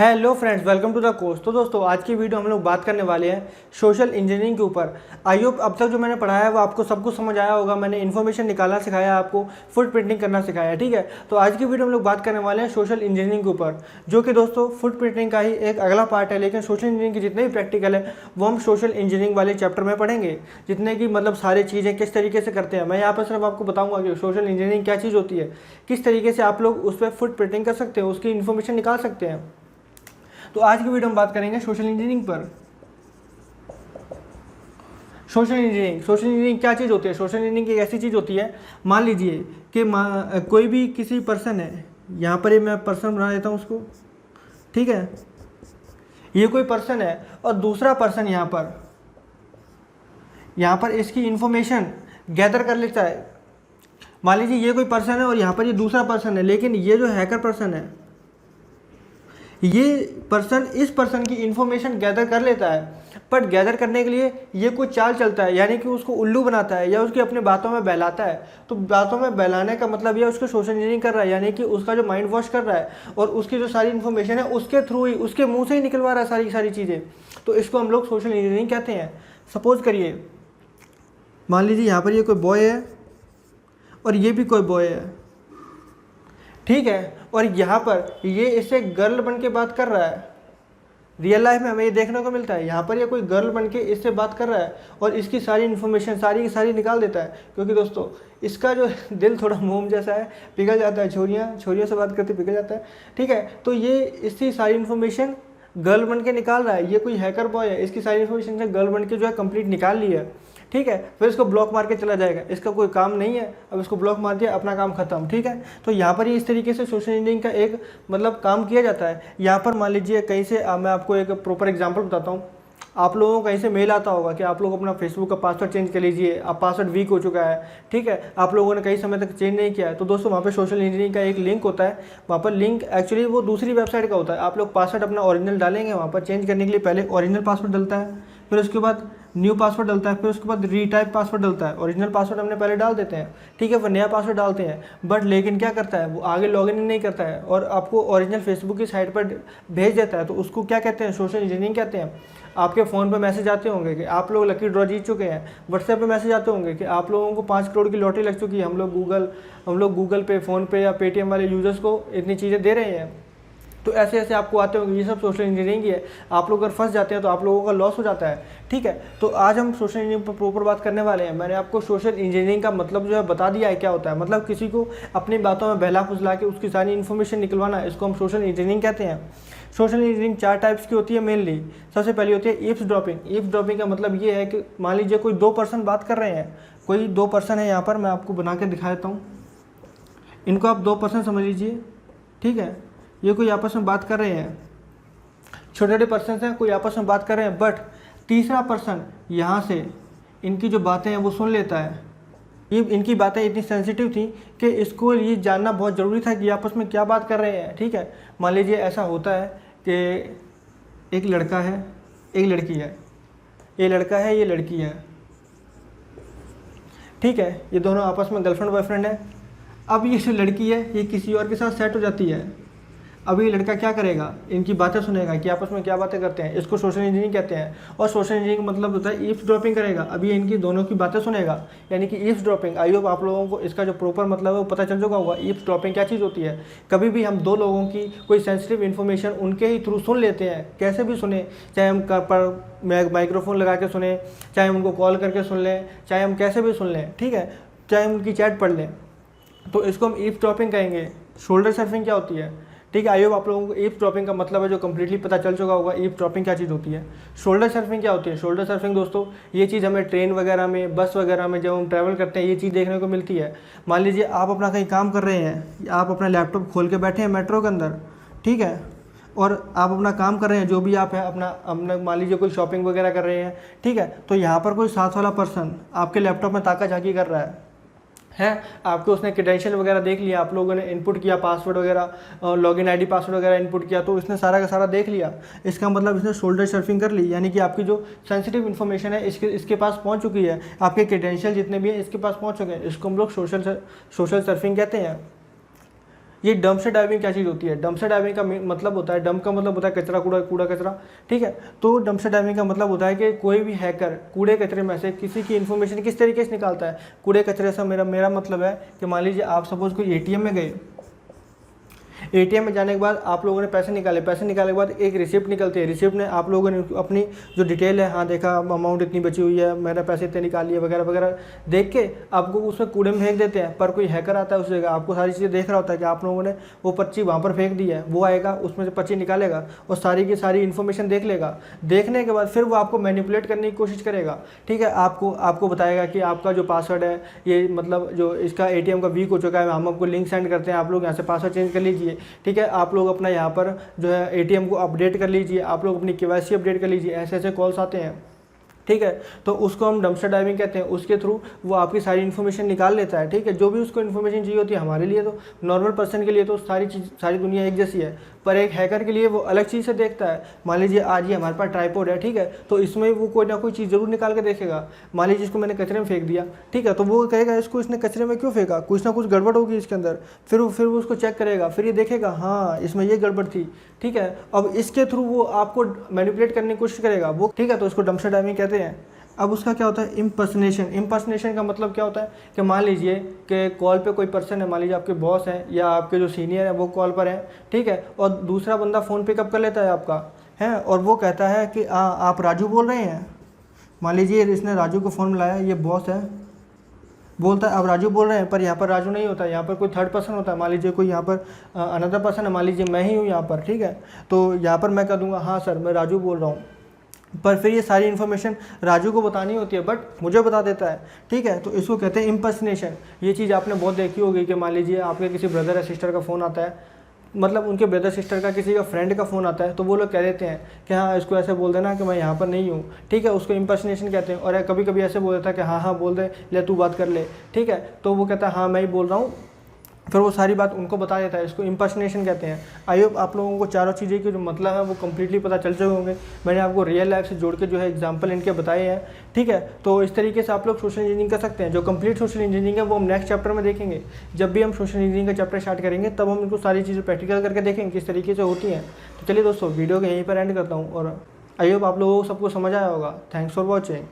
Hello friends, welcome to the course. तो दोस्तों, आज की वीडियो हम लोग बात करने वाले हैं सोशल इंजीनियरिंग के ऊपर। आई होप अब तक जो मैंने पढ़ाया है वो आपको सब कुछ समझ आया होगा। मैंने इन्फॉर्मेशन निकालना सिखाया, आपको फुट प्रिंटिंग करना सिखाया, ठीक है। तो आज की वीडियो हम लोग बात करने वाले हैं सोशल इंजीनियरिंग के ऊपर, जो कि दोस्तों फुट प्रिंटिंग का ही एक अगला पार्ट है। लेकिन सोशल इंजीनियरिंग के जितने भी प्रैक्टिकल है वो हम सोशल इंजीनियरिंग वाले चैप्टर में पढ़ेंगे। जितने की मतलब सारी चीज़ें किस तरीके से करते हैं, मैं यहाँ पर सिर्फ आपको बताऊँगा कि सोशल इंजीनियरिंग क्या चीज़ होती है, किस तरीके से आप लोग उस पर फुट प्रिंटिंग कर सकते हैं, उसकी इन्फॉर्मेशन निकाल सकते हैं। तो आज की वीडियो में बात करेंगे सोशल इंजीनियरिंग पर। सोशल इंजीनियरिंग क्या चीज़ होती है? सोशल इंजीनियरिंग एक ऐसी चीज़ होती है, मान लीजिए कि कोई भी किसी पर्सन है, यहाँ पर ये मैं पर्सन बना देता हूँ उसको, ठीक है। ये कोई पर्सन है और दूसरा पर्सन यहाँ पर इसकी इंफॉर्मेशन गैदर कर लेता है। मान लीजिए ये कोई पर्सन है और यहाँ पर ये दूसरा पर्सन है, लेकिन ये जो हैकर पर्सन है, ये पर्सन इस पर्सन की इंफॉर्मेशन गैदर कर लेता है। बट गैदर करने के लिए ये कुछ चाल चलता है, यानी कि उसको उल्लू बनाता है या उसकी अपनी बातों में बहलाता है। तो बातों में बहलाने का मतलब ये उसको सोशल इंजीनियरिंग कर रहा है, यानी कि उसका जो माइंड वॉश कर रहा है और उसकी जो सारी इन्फॉर्मेशन है उसके थ्रू ही, उसके मुंह से ही निकलवा रहा है सारी सारी चीज़ें। तो इसको हम लोग सोशल इंजीनियरिंग कहते हैं। सपोज करिए, मान लीजिए यहाँ पर ये कोई बॉय है और ये भी कोई बॉय है, ठीक है। और यहाँ पर ये इससे गर्ल बन के बात कर रहा है। रियल लाइफ में हमें ये देखने को मिलता है, यहाँ पर ये कोई गर्ल बन के इससे बात कर रहा है और इसकी सारी इन्फॉर्मेशन सारी की सारी निकाल देता है। क्योंकि दोस्तों इसका जो दिल थोड़ा मोम जैसा है, पिघल जाता है, छोरियों से बात करते पिघल जाता है, ठीक है। तो ये इसकी सारी इन्फॉर्मेशन गर्ल बन के निकाल रहा है। ये कोई हैकर बॉय है, इसकी सारी इन्फॉर्मेशन से गर्ल बन के जो है कंप्लीट निकाल ली है, ठीक है। फिर इसको ब्लॉक मार के चला जाएगा, इसका कोई काम नहीं है, अब इसको ब्लॉक मार दिया, अपना काम खत्म, ठीक है। तो यहाँ पर ही इस तरीके से सोशल इंजीनियरिंग का एक मतलब काम किया जाता है। यहाँ पर मान लीजिए कहीं से मैं आपको एक प्रॉपर एग्जांपल बताता हूँ। आप लोगों को कहीं से मेल आता होगा कि आप लोग अपना फेसबुक का पासवर्ड चेंज कर लीजिए, अब पासवर्ड वीक हो चुका है, ठीक है। आप लोगों ने कई समय तक चेंज नहीं किया है, तो दोस्तों वहाँ पे सोशल इंजीनियरिंग का एक लिंक होता है। वहाँ पर लिंक एक्चुअली वो दूसरी वेबसाइट का होता है। आप लोग पासवर्ड अपना ओरिजिनल डालेंगे, वहाँ पर चेंज करने के लिए पहले ओरिजिनल पासवर्ड डलता है, फिर उसके बाद न्यू पासवर्ड डलता है, फिर उसके बाद रीटाइप पासवर्ड डलता है। ओरिजिनल पासवर्ड हमने पहले डाल देते हैं, ठीक है, फिर नया पासवर्ड डालते हैं। बट लेकिन क्या करता है, वो आगे लॉगिन नहीं करता है और आपको ओरिजिनल फेसबुक की साइट पर भेज देता है। तो उसको क्या कहते हैं? सोशल इंजीनियरिंग कहते हैं। आपके फ़ोन पे मैसेज आते होंगे कि आप लोग लकी ड्रॉ जीत चुके हैं। व्हाट्सएप पे मैसेज आते होंगे कि आप लोगों को 5 करोड़ की लॉटरी लग चुकी है, हम लोग गूगल पे, फ़ोन पे या पेटीएम वाले यूज़र्स को इतनी चीज़ें दे रहे हैं। तो ऐसे ऐसे आपको आते होंगे, ये सब सोशल इंजीनियरिंग ही है। आप लोग अगर फंस जाते हैं तो आप लोगों का लॉस हो जाता है, ठीक है। तो आज हम सोशल इंजीनियरिंग पर प्रॉपर बात करने वाले हैं। मैंने आपको सोशल इंजीनियरिंग का मतलब जो है बता दिया है क्या होता है। मतलब किसी को अपनी बातों में बहला फुसला के उसकी सारी इन्फॉर्मेशन निकलवाना, इसको हम सोशल इंजीनियरिंग कहते हैं। सोशल इंजीनियरिंग 4 टाइप्स की होती है मेनली। सबसे पहली होती है ईव्सड्रॉपिंग। ईव्सड्रॉपिंग का मतलब ये है कि मान लीजिए कोई 2 पर्सन बात कर रहे हैं, कोई 2 पर्सन है यहाँ पर, मैं आपको बना के दिखा देता हूँ। इनको आप 2 पर्सन समझ लीजिए, ठीक है। ये कोई आपस में बात कर रहे हैं, छोटे छोटे पर्सन हैं, कोई आपस में बात कर रहे हैं, बट तीसरा पर्सन यहाँ से इनकी जो बातें हैं वो सुन लेता है। ये इनकी बातें इतनी सेंसिटिव थी कि इसको ये जानना बहुत ज़रूरी था कि आपस में क्या बात कर रहे हैं, ठीक है। मान लीजिए ऐसा होता है कि एक लड़का है, एक लड़की है, ये लड़का है, ये लड़की है, ठीक है। ये दोनों आपस में गर्लफ्रेंड बॉयफ्रेंड है। अब ये जो लड़की है ये किसी और के साथ सेट हो जाती है। अब ये लड़का क्या करेगा? इनकी बातें सुनेगा कि आपस में क्या बातें करते हैं। इसको सोशल इंजीनियरिंग कहते हैं। और सोशल इंजीनियरिंग मतलब होता है ईव्सड्रॉपिंग करेगा। अब ये इनकी दोनों की बातें सुनेगा, यानी कि ईव्सड्रॉपिंग। आई होप आप लोगों को इसका जो प्रॉपर मतलब है वो पता चल चुका होगा। ईव्सड्रॉपिंग क्या चीज़ होती है? कभी भी हम 2 लोगों की कोई सेंसिटिव इन्फॉर्मेशन उनके ही थ्रू सुन लेते हैं, कैसे भी सुने, चाहे हम पर माइक्रोफोन लगा के सुने, चाहे हम उनको कॉल करके सुन लें, चाहे हम कैसे भी सुन लें, ठीक है, चाहे हम उनकी चैट पढ़ लें। तो इसको हम ईव्सड्रॉपिंग कहेंगे। शोल्डर सर्फिंग क्या होती है? ठीक है, आई होप आप लोगों को ईव्सड्रॉपिंग का मतलब है जो कम्प्लीटली पता चल चुका होगा। ईव्सड्रॉपिंग क्या चीज़ होती है? शोल्डर सर्फिंग क्या होती है? शोल्डर सर्फिंग दोस्तों ये चीज़ हमें ट्रेन वगैरह में, बस वगैरह में जब हम ट्रैवल करते हैं ये चीज़ देखने को मिलती है। मान लीजिए आप अपना कहीं काम कर रहे हैं, आप अपना लैपटॉप खोल के बैठे हैं मेट्रो के अंदर, ठीक है, और आप अपना काम कर रहे हैं, जो भी आप है अपना मान लीजिए कोई शॉपिंग वगैरह कर रहे हैं, ठीक है। तो यहाँ पर कोई साथ वाला पर्सन आपके लैपटॉप में ताका झाकी कर रहा है, आपके उसने क्रेडेंशियल वगैरह देख लिया, आप लोगों ने इनपुट किया पासवर्ड वगैरह, लॉगिन आईडी पासवर्ड वगैरह इनपुट किया, तो इसने सारा का सारा देख लिया। इसका मतलब इसने शोल्डर सर्फिंग कर ली, यानी कि आपकी जो सेंसिटिव इन्फॉर्मेशन है इसके पास पहुंच चुकी है। आपके क्रेडेंशियल जितने भी हैं इसके पास पहुंच चुके हैं। इसको हम लोग सोशल सर्फिंग कहते हैं। ये डंपस्टर डाइविंग क्या चीज़ होती है? डंपस्टर डाइविंग का मतलब होता है, डंप का मतलब होता है कचरा, कूड़ा कचरा, ठीक है। तो डंपस्टर डाइविंग का मतलब होता है कि कोई भी हैकर कूड़े कचरे में से किसी की इन्फॉर्मेशन किस तरीके से निकालता है। कूड़े कचरे से मेरा मतलब है कि मान लीजिए आप सपोज कोई एटीएम में गए, एटीएम में जाने के बाद आप लोगों ने पैसे निकाले के बाद एक रिसिप्ट निकलती है। रिसिप्ट में आप लोगों ने अपनी जो डिटेल है, हाँ देखा अमाउंट इतनी बची हुई है, मैंने पैसे इतने निकाल लिए वगैरह वगैरह देख के आपको उसमें कूड़े में फेंक देते हैं। पर कोई हैकर आता है उस जगह, आपको सारी चीज़ें देख रहा होता है कि आप लोगों ने वो पर्ची वहाँ पर फेंक दी है। वो आएगा, उसमें से पर्ची निकालेगा और सारी की सारी इन्फॉर्मेशन देख लेगा। देखने के बाद फिर वो आपको मैनिपुलेट करने की कोशिश करेगा, ठीक है। आपको बताएगा कि आपका जो पासवर्ड है ये मतलब जो इसका एटीएम का वीक हो चुका है, हम आपको लिंक सेंड करते हैं, आप लोग यहाँ से पासवर्ड चेंज कर लीजिए, ठीक है। आप लोग अपना यहाँ पर जो है एटीएम को अपडेट कर लीजिए, आप लोग अपनी केवाईसी अपडेट कर लीजिए। ऐसे ऐसे कॉल्स आते हैं, ठीक है। तो उसको हम डंपस्टर डाइविंग कहते हैं। उसके थ्रू वो आपकी सारी इन्फॉर्मेशन निकाल लेता है, ठीक है। जो भी उसको इन्फॉर्मेशन चाहिए होती है, हमारे लिए तो नॉर्मल पर्सन के लिए तो सारी दुनिया एक जैसी है, पर एक हैकर के लिए वो अलग चीज़ से देखता है। मान लीजिए आज ही हमारे पास ट्राइपॉड है, ठीक है, तो इसमें वो कोई ना कोई चीज़ जरूर निकाल के देखेगा। मान लीजिए इसको मैंने कचरे में फेंक दिया, ठीक है, तो वो कहेगा इसको इसने कचरे में क्यों फेंका, कुछ ना कुछ गड़बड़ होगी इसके अंदर। फिर वो उसको चेक करेगा, फिर ये देखेगा हाँ इसमें ये गड़बड़ थी, ठीक है। अब इसके थ्रू वो आपको मैनिपुलेट करने की कोशिश करेगा वो, ठीक है। तो उसको डंपस्टर डाइविंग कहते हैं। अब उसका क्या होता है, इम्पर्सनेशन का मतलब क्या होता है कि मान लीजिए कि कॉल पे कोई पर्सन है, मान लीजिए आपके बॉस हैं या आपके जो सीनियर है वो कॉल पर हैं, ठीक है, और दूसरा बंदा फ़ोन पिकअप कर लेता है आपका, है, और वो कहता है कि आप राजू बोल रहे हैं। मान लीजिए इसने राजू को फ़ोन मिलाया, ये बॉस है, बोलता है आप राजू बोल रहे हैं, पर यहाँ पर राजू नहीं होता, यहाँ पर कोई थर्ड पर्सन होता है। मान लीजिए कोई यहाँ पर अनदर पर्सन है, मान लीजिए मैं ही हूँ यहाँ पर, ठीक है। तो यहाँ पर मैं कह दूँगा हाँ सर मैं राजू बोल रहा हूँ, पर फिर ये सारी इन्फॉर्मेशन राजू को बतानी होती है, बट मुझे बता देता है, ठीक है। तो इसको कहते हैं इम्पर्सनेशन। ये चीज़ आपने बहुत देखी होगी कि मान लीजिए आपके किसी ब्रदर या सिस्टर का फ़ोन आता है, मतलब उनके ब्रदर सिस्टर का किसी का फ्रेंड का फ़ोन आता है, तो वो लोग कह देते हैं कि हाँ इसको ऐसे बोल देना कि मैं यहाँ पर नहीं हूँ, ठीक है। उसको इम्पर्सनेशन कहते हैं। और कभी कभी ऐसे बोल देता है कि हाँ बोल दे, ले तू बात कर ले, ठीक है। तो वो कहता है हाँ मैं ही बोल रहा हूँ, फिर वो सारी बात उनको बता देता है। इसको इम्पर्सनेशन कहते हैं। आई होप आप लोगों को चारों चीज़ें की जो मतलब है वो कम्प्लीटली पता चल चुके होंगे। मैंने आपको रियल लाइफ से जोड़ के जो है एग्जांपल इनके बताए हैं, ठीक है। तो इस तरीके से आप लोग सोशल इंजीनियरिंग कर सकते हैं। जो कंप्लीट सोशल इंजीनियरिंग है वो हम नेक्स्ट चैप्टर में देखेंगे। जब भी हम सोशल इंजीनियरिंग का चैप्टर स्टार्ट करेंगे तब हम इनको सारी चीज़ें प्रैक्टिकल करके देखेंगे किस तरीके से होती हैं। तो चलिए दोस्तों वीडियो को यहीं पर एंड करता हूँ और आई होप आप लोगों को सबको समझ आया होगा। Thanks for watching.